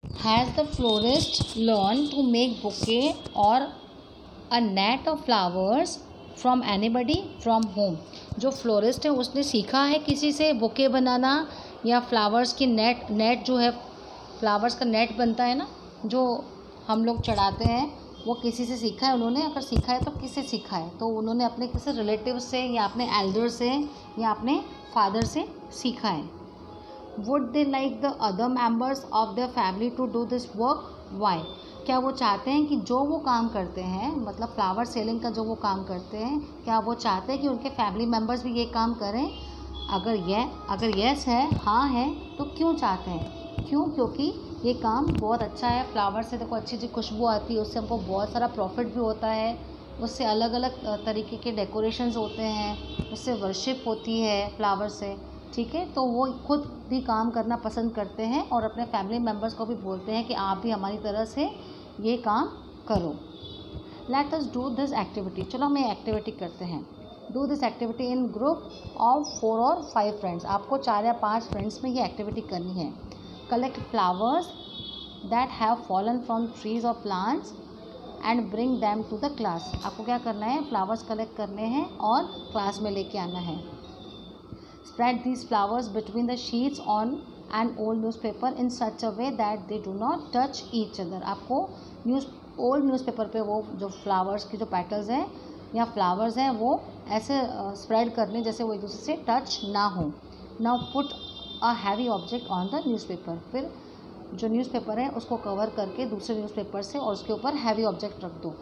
Has the florist learned to make bouquet or a net of flowers from anybody from whom? जो florist है उसने सीखा है किसी से बुके बनाना या फ्लावर्स की नेट जो है फ्लावर्स का नेट बनता है ना जो हम लोग चढ़ाते हैं, वो किसी से सीखा है उन्होंने? अगर सीखा है तो किससे सीखा है? तो उन्होंने अपने किसी रिलेटिव से या अपने एल्डर से या अपने फादर से सीखा है। Would they like the other members of the family to do this work? Why? क्या वो चाहते हैं कि जो वो काम करते हैं, मतलब फ्लावर सेलिंग का जो वो काम करते हैं, क्या वो चाहते हैं कि उनके फैमिली मेम्बर्स भी ये काम करें? अगर यस है, हाँ है, तो क्यों चाहते हैं? क्यों? क्योंकि ये काम बहुत अच्छा है। फ्लावर से देखो अच्छी अच्छी खुशबू आती है, उससे हमको बहुत सारा प्रॉफिट भी होता है, उससे अलग अलग तरीके के डेकोरेशंस होते हैं, उससे वर्शिप होती है फ्लावर से। ठीक है, तो वो खुद भी काम करना पसंद करते हैं और अपने फैमिली मेम्बर्स को भी बोलते हैं कि आप भी हमारी तरह से ये काम करो। Let us do this activity. चलो हम ये एक्टिविटी करते हैं। Do this activity in group of 4 और 5 फ्रेंड्स। आपको 4 या 5 फ्रेंड्स में ये एक्टिविटी करनी है। Collect flowers that have fallen from trees और plants and bring them to the class. आपको क्या करना है? फ्लावर्स कलेक्ट करने हैं और क्लास में लेके आना है। Spread these flowers between the sheets on an old newspaper in such a way that they do not touch each other. आपको ओल्ड न्यूज़पेपर पे वो जो फ्लावर्स की जो पेटल्स हैं या फ्लावर्स हैं वो ऐसे स्प्रेड करने जैसे वो एक दूसरे से टच ना हो। Now put a heavy object on the newspaper. फिर जो न्यूज़पेपर है उसको कवर करके दूसरे न्यूज़पेपर से और उसके ऊपर हैवी ऑब्जेक्ट रख दो।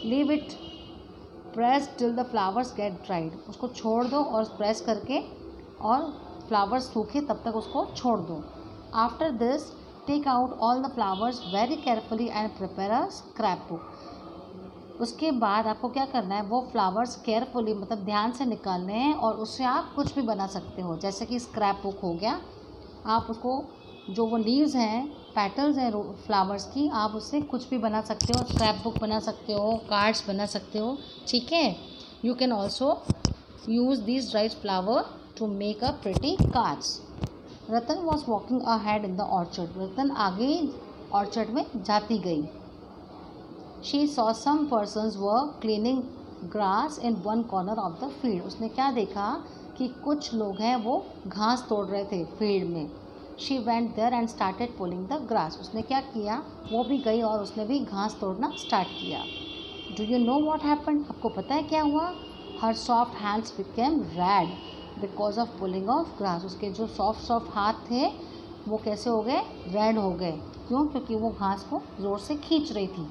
Leave it press till the flowers get dried. उसको छोड़ दो और प्रेस करके और फ्लावर्स सूखे तब तक उसको छोड़ दो। After this take out all the flowers very carefully and prepare a scrap book. उसके बाद आपको क्या करना है? वो फ्लावर्स केयरफुली मतलब ध्यान से निकालने हैं और उससे आप कुछ भी बना सकते हो, जैसे कि स्क्रैप बुक हो गया। आप उसको जो वो लीव्स हैं, पेटल्स हैं फ्लावर्स की, आप उससे कुछ भी बना सकते हो। स्क्रैप बुक बना सकते हो, कार्ड्स बना सकते हो। ठीक है, you can also use this dried flower to make a pretty cards. Ratan was walking ahead in the orchard. Ratan आगे ऑर्चर्ड में जाती गई। She saw some persons were cleaning grass in one corner of the field. उसने क्या देखा कि कुछ लोग हैं वो घास तोड़ रहे थे फील्ड में। She went there and started pulling the grass. उसने क्या किया? वो भी गई और उसने भी घास तोड़ना स्टार्ट किया। Do you know what happened? आपको पता है क्या हुआ? Her soft hands became red because of pulling of grass. उसके जो सॉफ्ट हाथ थे वो कैसे हो गए? रेड हो गए। क्यों? क्योंकि वो घास को ज़ोर से खींच रही थी,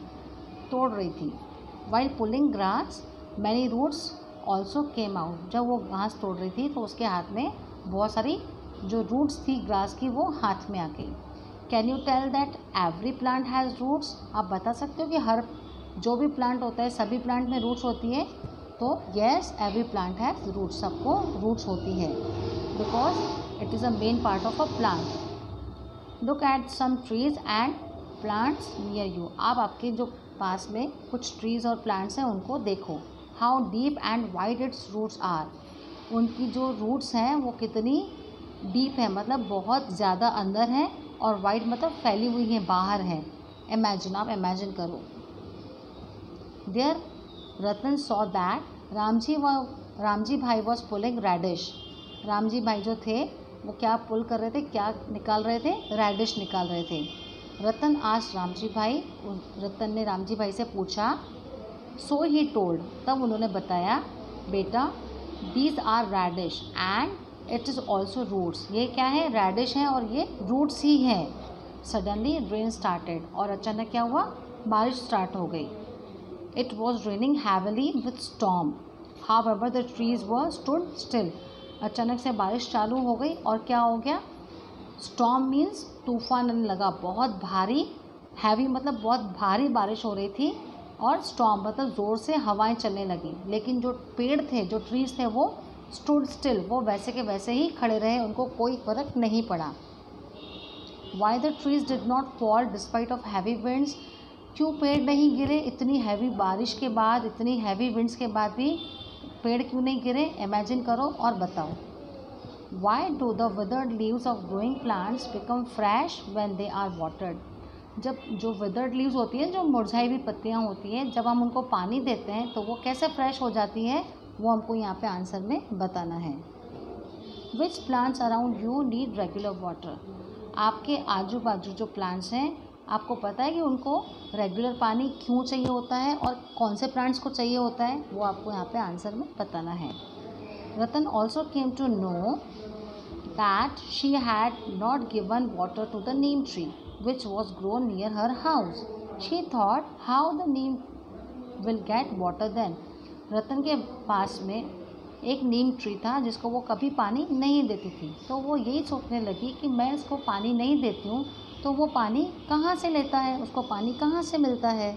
तोड़ रही थी। While pulling grass many roots also came out. जब वो घास तोड़ रही थी तो उसके हाथ में बहुत सारी जो रूट्स थी ग्रास की वो हाथ में आ गई। Can you tell that every plant has roots? आप बता सकते हो कि हर जो भी प्लांट होता है सभी प्लांट में रूट्स होती है? तो yes, every plant has roots. सबको रूट्स होती है because it is a main part of a plant. Look at some trees and plants near you. आप आपके जो पास में कुछ ट्रीज़ और प्लांट्स हैं उनको देखो। How deep and wide its roots are. उनकी जो रूट्स हैं वो कितनी डीप है, मतलब बहुत ज़्यादा अंदर है, और वाइड मतलब फैली हुई है, बाहर है। इमेजिन, आप इमेजिन करो। There Ratan saw that Ramji bhai was pulling reddish. Ramji भाई जो थे वो क्या पुल कर रहे थे? क्या निकाल रहे थे? रेडिश निकाल रहे थे। रतन आस्क्ड रामजी भाई। रतन ने रामजी भाई से पूछा। So he told. तब उन्होंने बताया, बेटा these are radish and it is also roots. ये क्या है? रेडिश है और ये रूट्स ही है। Suddenly rain started. और अचानक क्या हुआ? बारिश स्टार्ट हो गई। It was raining heavily with storm however the trees were stood still. अचानक से बारिश चालू हो गई और क्या हो गया? स्टॉर्म मीन्स तूफान आने लगा, बहुत भारी। हैवी मतलब बहुत भारी बारिश हो रही थी, और स्टॉर्म मतलब ज़ोर से हवाएं चलने लगी। लेकिन जो पेड़ थे, जो ट्रीज थे, वो स्टूड स्टिल, वो वैसे के वैसे ही खड़े रहे, उनको कोई फ़र्क नहीं पड़ा। Why the trees did not fall despite of heavy winds. क्यों पेड़ नहीं गिरे? इतनी हैवी बारिश के बाद, इतनी हैवी विंड्स के बाद भी पेड़ क्यों नहीं गिरे? इमेजिन करो और बताओ। Why do the withered leaves of growing plants become fresh when they are watered? जब जो withered leaves होती है, जो मुरझाई हुई पत्तियाँ होती हैं, जब हम उनको पानी देते हैं तो वो कैसे फ्रेश हो जाती है, वो हमको यहाँ पे आंसर में बताना है। Which plants around you need regular water? आपके आजू बाजू जो प्लांट्स हैं, आपको पता है कि उनको रेगुलर पानी क्यों चाहिए होता है और कौन से प्लांट्स को चाहिए होता है, वो आपको यहाँ पे आंसर में बताना है। Ratan also came to know that she had not given water to the neem tree which was grown near her house. She thought, how the neem will get water then? रतन के पास में एक नीम tree था जिसको वो कभी पानी नहीं देती थी, तो वो यही सोचने लगी कि मैं इसको पानी नहीं देती हूँ तो वो पानी कहाँ से लेता है, उसको पानी कहाँ से मिलता है।